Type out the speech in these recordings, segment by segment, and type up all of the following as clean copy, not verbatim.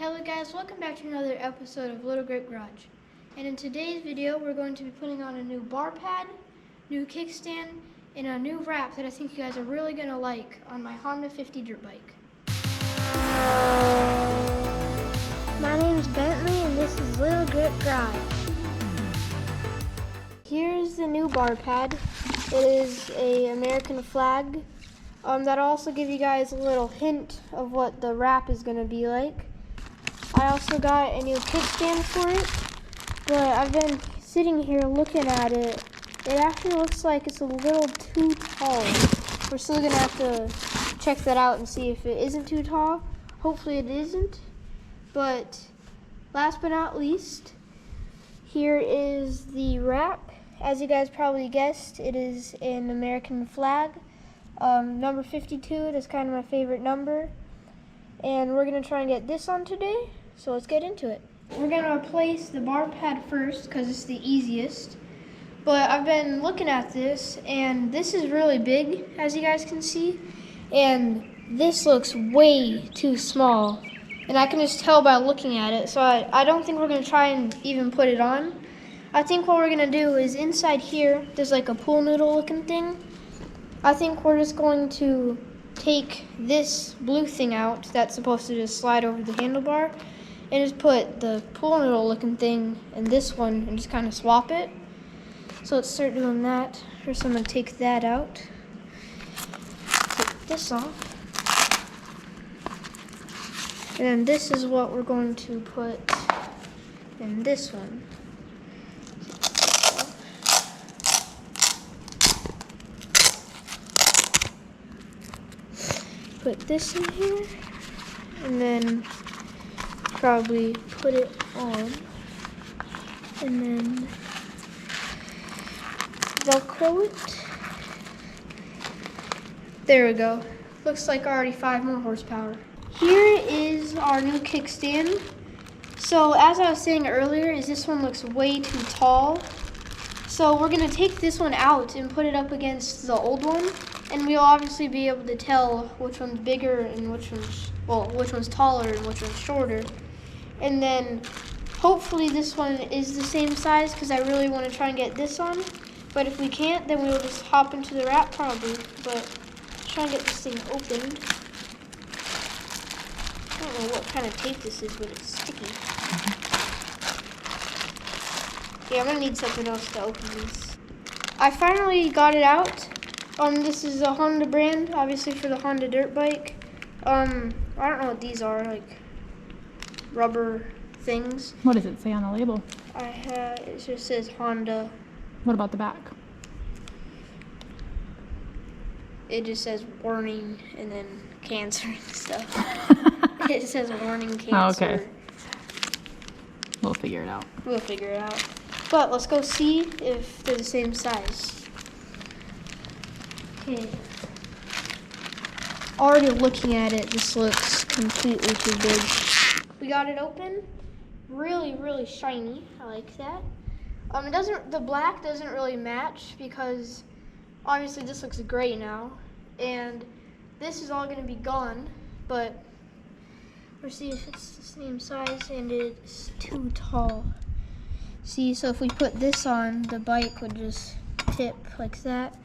Hello guys, welcome back to another episode of Little Great Garage. And in today's video, we're going to be putting on a new bar pad, new kickstand, and a new wrap that I think you guys are really going to like on my Honda 50 dirt bike. My name is Bentley and this is Little Great Garage. Here's the new bar pad. It is an American flag. That'll also give you guys a little hint of what the wrap is going to be like. I also got a new kickstand for it, but I've been sitting here looking at it. It actually looks like it's a little too tall. We're still going to have to check that out and see if it isn't too tall. Hopefully it isn't. But last but not least, here is the wrap. As you guys probably guessed, it is an American flag. Number 52, it is kind of my favorite number. And we're going to try and get this on today, so let's get into it. We're going to replace the bar pad first because it's the easiest. But I've been looking at this, and this is really big, as you guys can see. And this looks way too small. And I can just tell by looking at it, so I don't think we're going to try and even put it on. I think what we're going to do is inside here, there's like a pool noodle looking thing. I think we're just going to take this blue thing out that's supposed to just slide over the handlebar and just put the pool noodle looking thing in this one and just kind of swap it. So let's start doing that. First I'm going to take that out. Take this off. And then this is what we're going to put in this one. Put this in here, and then probably put it on, and then Velcro it. There we go. Looks like already 5 more horsepower. Here is our new kickstand. So as I was saying earlier, this one looks way too tall. So we're gonna take this one out and put it up against the old one. And we'll obviously be able to tell which one's bigger and which one's taller and which one's shorter. And then hopefully this one is the same size because I really want to try and get this on. But if we can't, then we'll just hop into the wrap probably. But let's try and get this thing opened. I don't know what kind of tape this is, but it's sticky. Yeah, I'm gonna need something else to open this. I finally got it out. This is a Honda brand, obviously for the Honda dirt bike. I don't know what these are, like rubber things. What does it say on the label? It just says Honda. What about the back? It just says warning and then cancer and stuff. It says warning cancer. Oh, okay. We'll figure it out. We'll figure it out. But let's go see if they're the same size. Okay. Already looking at it, this looks completely too big. We got it open. Really, really shiny. I like that. The black doesn't really match because obviously this looks gray now. And this is all gonna be gone, but we'll see if it's the same size and it's too tall. See, so if we put this on, the bike would just tip like that.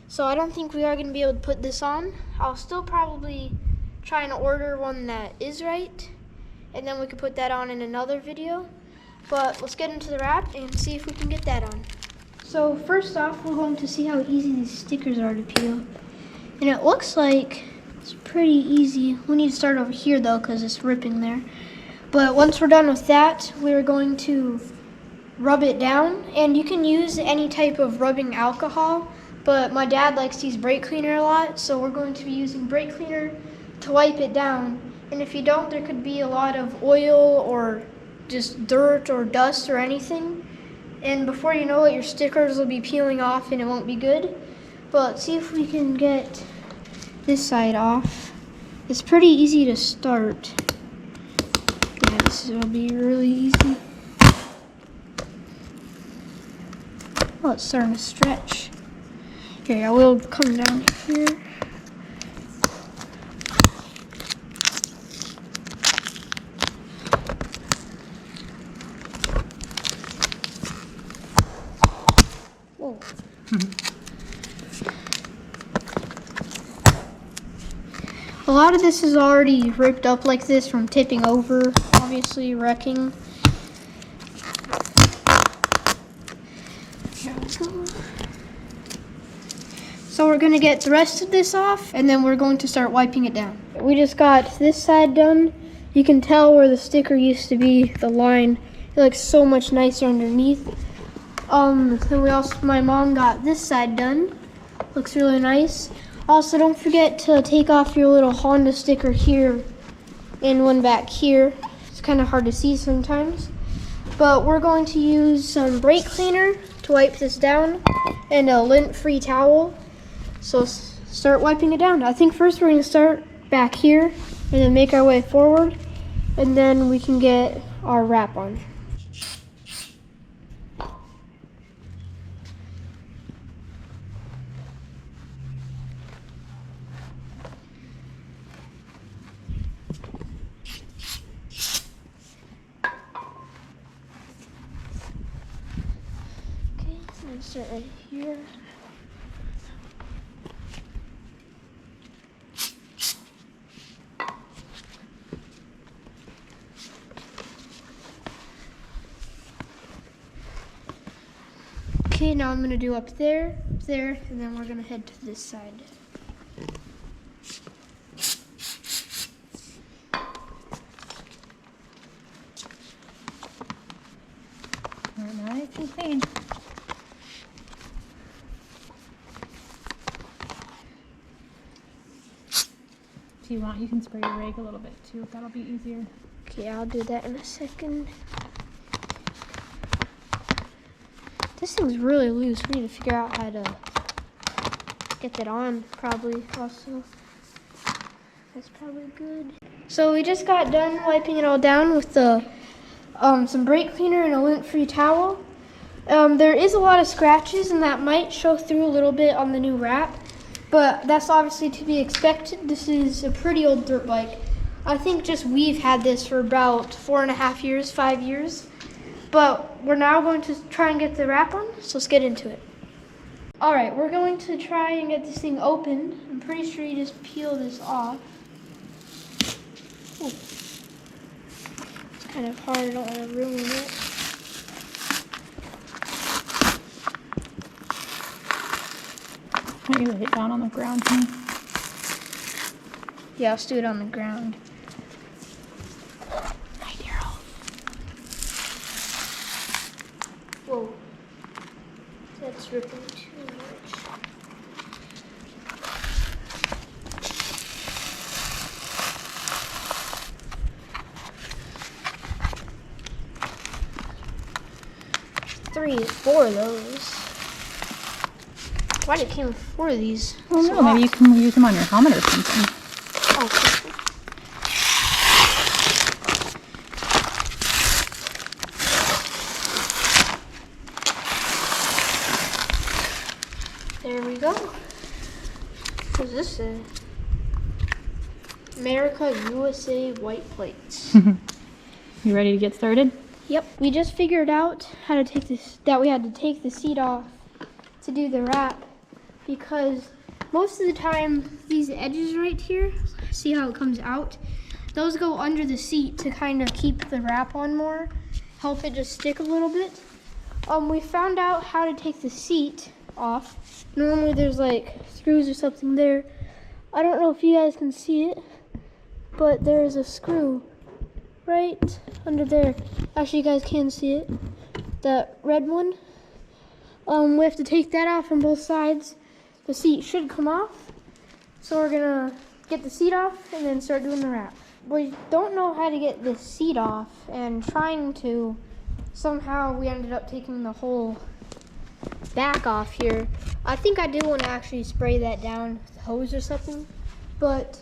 So I don't think we are going to be able to put this on. I'll still probably try and order one that is right, and then we could put that on in another video. But let's get into the wrap and see if we can get that on. So first off, we're going to see how easy these stickers are to peel. And it looks like it's pretty easy. We need to start over here though because it's ripping there. But once we're done with that, we're going to rub it down. And you can use any type of rubbing alcohol. But my dad likes to use brake cleaner a lot, so we're going to be using brake cleaner to wipe it down. And if you don't, there could be a lot of oil or just dirt or dust or anything. And before you know it, your stickers will be peeling off and it won't be good. But let's see if we can get this side off. It's pretty easy to start. Yeah, this will be really easy. Oh, it's starting to stretch. Okay, I will come down here. Whoa. A lot of this is already ripped up like this from tipping over, obviously wrecking. Here we go. So we're gonna get the rest of this off and then we're going to start wiping it down. We just got this side done. You can tell where the sticker used to be, the line. It looks so much nicer underneath. Then my mom got this side done. Looks really nice. Also, don't forget to take off your little Honda sticker here and one back here. It's kind of hard to see sometimes. But we're going to use some brake cleaner to wipe this down and a lint-free towel. So start wiping it down. I think first we're going to start back here and then make our way forward. And then we can get our wrap on. Start right here. Okay, now I'm going to do up there, and then we're going to head to this side. Nice and clean. If you want, you can spray your rake a little bit too. That'll be easier. Okay, I'll do that in a second. This thing's really loose. We need to figure out how to get that on, probably, also. That's probably good. So we just got done wiping it all down with the some brake cleaner and a lint-free towel. There is a lot of scratches, and that might show through a little bit on the new wrap, but that's obviously to be expected. This is a pretty old dirt bike. I think just we've had this for about 4.5 years, 5 years. But we're now going to try and get the wrap on, so let's get into it. All right, we're going to try and get this thing open. I'm pretty sure you just peel this off. Ooh. It's kind of hard, I don't want to ruin it. Why don't you lay it down on the ground, honey? Yeah, let's do it on the ground. Whoa, that's ripping too much. Four of those. Why did it came with 4 of these? Oh no, maybe you can use them on your helmet or something. Oh, okay. There we go. What's this say? America, USA, white plates. You ready to get started? Yep. We just figured out how to take this, that we had to take the seat off to do the wrap, because most of the time these edges right here, see how it comes out? Those go under the seat to kind of keep the wrap on more, help it just stick a little bit. We found out how to take the seat off. Normally there's like screws or something there. I don't know if you guys can see it, but there is a screw right under there. Actually, you guys can see it, that red one. We have to take that off on both sides. The seat should come off. So we're gonna get the seat off and then start doing the wrap. We don't know how to get the seat off, and trying to, somehow we ended up taking the whole back off here. I think I do want to actually spray that down with a hose or something, but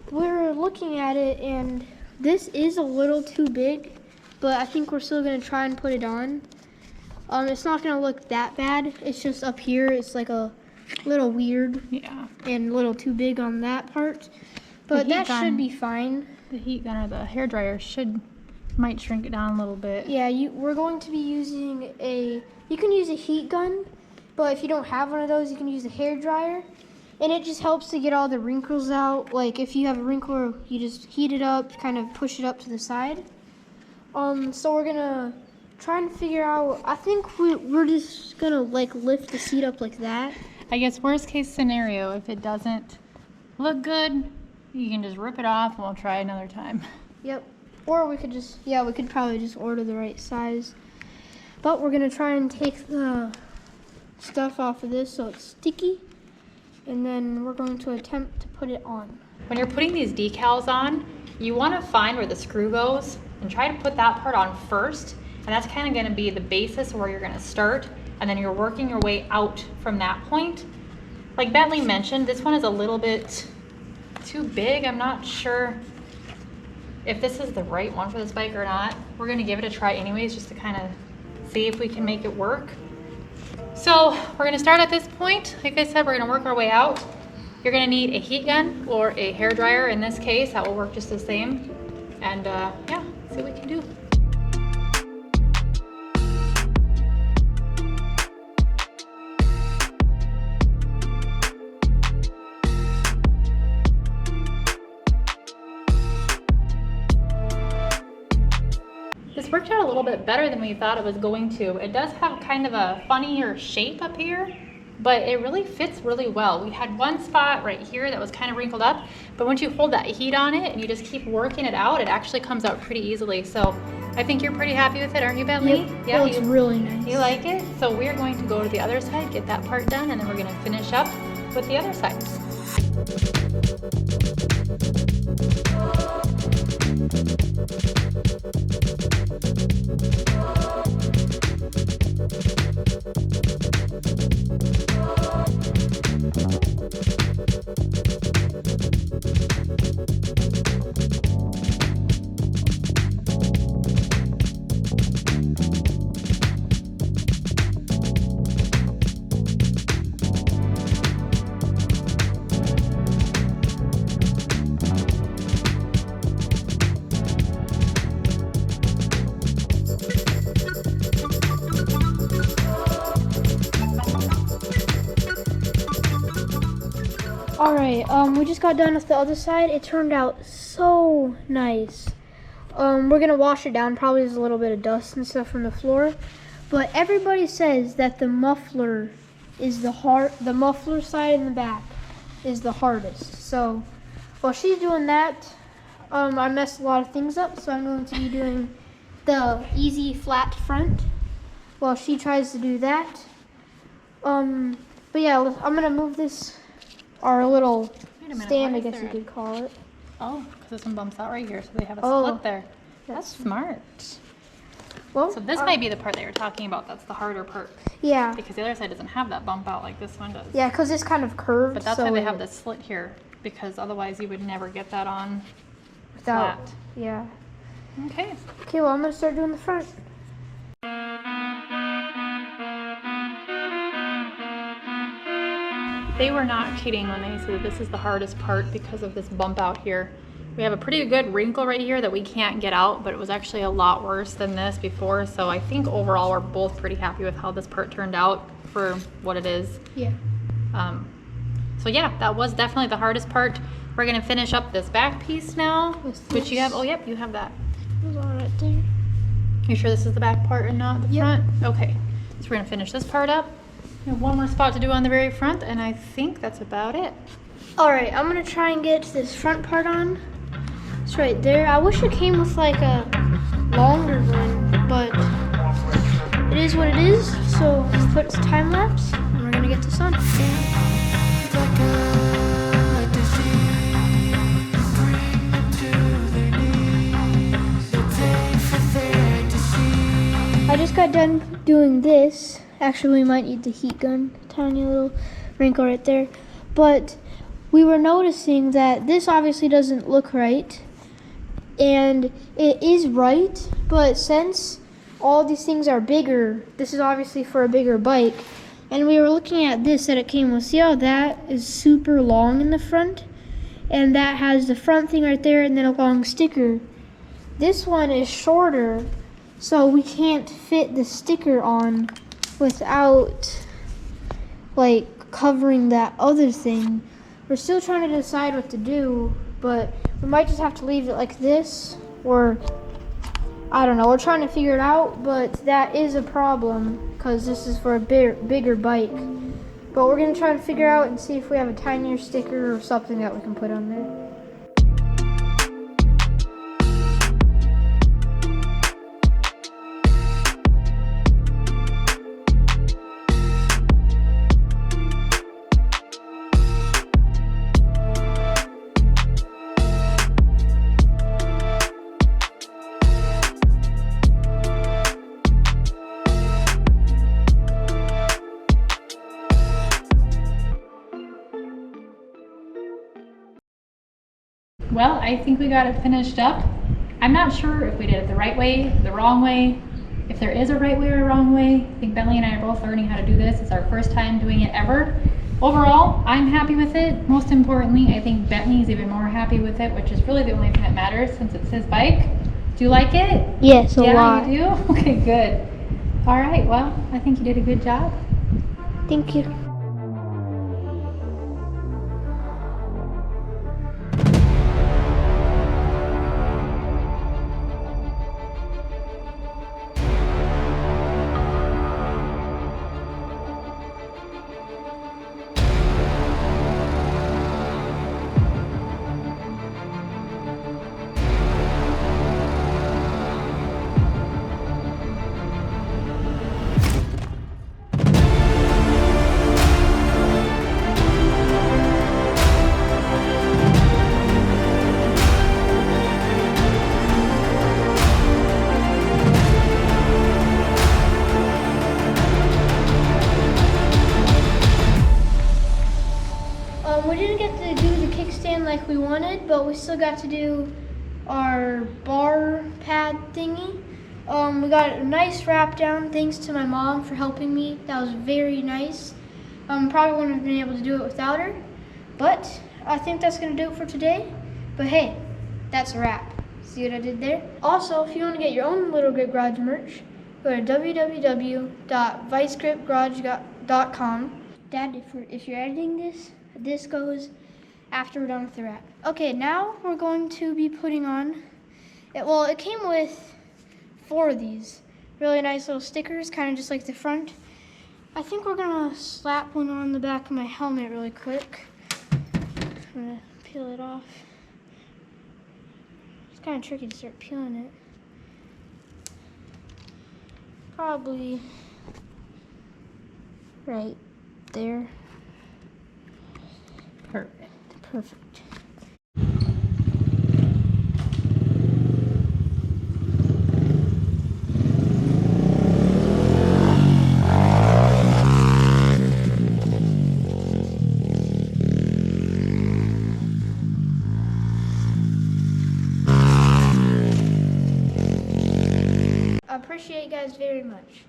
we're looking at it and this is a little too big, but I think we're still going to try and put it on. It's not going to look that bad. It's just up here, it's like a little weird. Yeah. And a little too big on that part. But that should be fine. The heat gun or the hair dryer might shrink it down a little bit. Yeah, we're going to be using you can use a heat gun But if you don't have one of those, you can use a hair dryer. And it just helps to get all the wrinkles out. Like if you have a wrinkle, you just heat it up, kind of push it up to the side. So we're gonna try and figure out, I think we're just gonna like lift the seat up like that. I guess worst case scenario, if it doesn't look good, you can just rip it off and we'll try another time. Yep. Or we could just, yeah, we could probably just order the right size. But we're gonna try and take the stuff off of this so it's sticky. And then we're going to attempt to put it on. When you're putting these decals on, you want to find where the screw goes and try to put that part on first. And that's kind of going to be the basis where you're going to start. And then you're working your way out from that point. Like Bentley mentioned, this one is a little bit too big. I'm not sure if this is the right one for this bike or not. We're going to give it a try anyways, just to kind of see if we can make it work. So we're gonna start at this point. Like I said, we're gonna work our way out. You're gonna need a heat gun or a hair dryer in this case. That will work just the same. And yeah, see what we can do. This worked out a little bit better than we thought it was going to. It does have kind of a funnier shape up here, but it really fits really well. We had one spot right here that was kind of wrinkled up, but once you hold that heat on it and you just keep working it out, it actually comes out pretty easily. So I think you're pretty happy with it, aren't you, Bentley? Yep. Yeah, it's really nice. You like it? So we're going to go to the other side, get that part done, and then we're going to finish up with the other sides. All right, we just got done with the other side. It turned out so nice. We're gonna wash it down. Probably there's a little bit of dust and stuff from the floor, but everybody says that the muffler is the muffler side in the back is the hardest. So while she's doing that, I messed a lot of things up, so I'm going to be doing the easy flat front while she tries to do that. But yeah, I'm gonna move this, our little stand, I guess you could call it. Oh, because this one bumps out right here, so they have a split there. That's smart. Well, So this might be the part that you're talking about. That's the harder part. Yeah. Because the other side doesn't have that bump out like this one does. Yeah, because it's kind of curved. But that's so why they have this slit here, because otherwise you would never get that on without. flat. Yeah. Okay. Okay, well, I'm going to start doing the front. They were not kidding when they said that this is the hardest part because of this bump out here. We have a pretty good wrinkle right here that we can't get out, but it was actually a lot worse than this before. So I think overall we're both pretty happy with how this part turned out for what it is. Yeah. So yeah, that was definitely the hardest part. We're gonna finish up this back piece now, which you have. Oh, yep, you have that. It was all right there. You sure this is the back part and not the front? Okay, so we're gonna finish this part up. We have one more spot to do on the very front, and I think that's about it. All right, I'm going to try and get this front part on. It's right there. I wish it came with like a longer one, but it is what it is. So let's put some time lapse, and we're going to get this on. I just got done doing this. Actually, we might need the heat gun. Tiny little wrinkle right there. But we were noticing that this obviously doesn't look right. And it is right, but since all these things are bigger, this is obviously for a bigger bike. And we were looking at this that it came with. See how that is super long in the front? And that has the front thing right there and then a long sticker. This one is shorter, so we can't fit the sticker on without like covering that other thing. We're still trying to decide what to do, but we might just have to leave it like this, or I don't know. We're trying to figure it out, but that is a problem because this is for a bigger bike. But we're gonna try to figure out and see if we have a tinier sticker or something that we can put on there. Well, I think we got it finished up. I'm not sure if we did it the right way, the wrong way, if there is a right way or a wrong way. I think Bentley and I are both learning how to do this. It's our first time doing it ever. Overall, I'm happy with it. Most importantly, I think Bentley is even more happy with it, which is really the only thing that matters since it's his bike. Do you like it? Yes, a lot. Yeah, you do? Okay, good. All right, well, I think you did a good job. Thank you. We didn't get to do the kickstand like we wanted, but we still got to do our bar pad thingy. We got a nice wrap down, thanks to my mom for helping me. That was very nice. Probably wouldn't have been able to do it without her, but I think that's gonna do it for today. But hey, that's a wrap. See what I did there? Also, if you want to get your own Little Grip Garage merch, go to www.vicegripgarage.com. Dad, if you're editing this goes after we're done with the wrap. Okay, now we're going to be putting on, it came with 4 of these really nice little stickers, kind of just like the front. I think we're gonna slap one on the back of my helmet really quick. I'm gonna peel it off. It's kind of tricky to start peeling it. Probably right there. Perfect. I appreciate you guys very much.